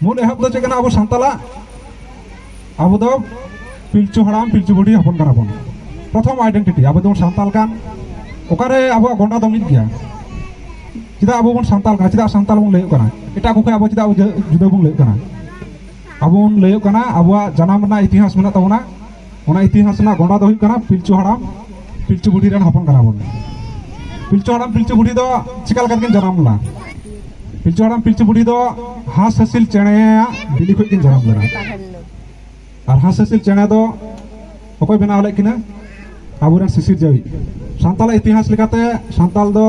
मूल एहब दो चेकना अब सानताला अब दो पिलचु हड़ाम पिलचु बुढ़ी हपन कना बन प्रथम आइडेंटिटी अब दो सानताल कान ओकारे अब गोंडा दो मिद गया चिदा अब बन सानताल का चिदा सानताल बन लेयो कना एटा को अब चिदा जुदा बन लेयो कना अब बन लेयो कना अब जनाम ना इतिहास मेना तबना ओना इतिहास ना गोंडा दो हुई कना पिलचु हड़ाम पिलचु बुढ़ी रन हपन कना बन पिलचु हड़ाम पिलचु बुढ़ी दो चिकाल करके जनाम ला पिलचु हड़ाम पिलचु बुढ़ी दो हास हसिल चेणे बिली खुद किन जनाम लेना और हास हसिल चेणे दो अकोय बनाव ले किना आबुरन सिसिर जावी सानताल इतिहास लेकाते सानताल दो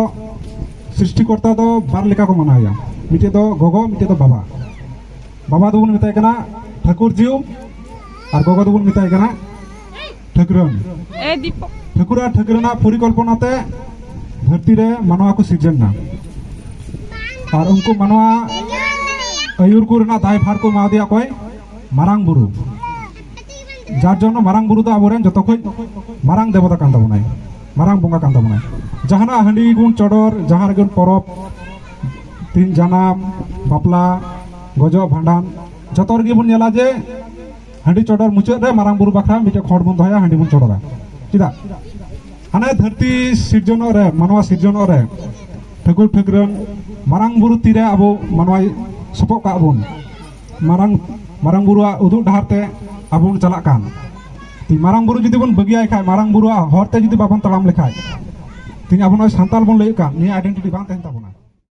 सृष्टिकर्ता दो बार लेका को मनाया मिटे दो गोगो मिटे दो बाबा बाबा दो बन मिताय कना ठाकुर जीव और गोगो दो बन मिताय कना ठाकुरन ए दीपक ठाकुरा ठाकुरना परिकल्पनाते धरती रे मानवा को सिर्जना और उनको मानवा आयुर को रना दाय भार को मा दिया कोय मारांग बुरु जार जन्नो मारांग बुरु दो आबोरेन जतो खय मारांग देवता कान ताबोनाय मारांग बंगा कान ताबोनाय जहाना हंडी गुण चडर जहार गुण परब तीन जनाम बापला गजो भांडान जतो रगे बन नेला जे हंडी चडर मुचाद रे मारांग बुरु बाखरा मिटे खड़ बन दहया हंडी बन चडरा चिदा हाने धरती सिर्जन रे मानवा सिर्जन रे ठाकुर ठाकुरन मारांग बुरु तीरे आबो मानवा सपक का बन मारांग बुरुआ उदुग डहारते आबो चला कान ती मारांग बुरु जुदी बन बगियाय खाय मारांग बुरुआ हरते जुदी बाबन तड़ाम लेखाय तीन आबो सानताल बन लय कान नि आइडेंटिटी बां तहन ताबोना।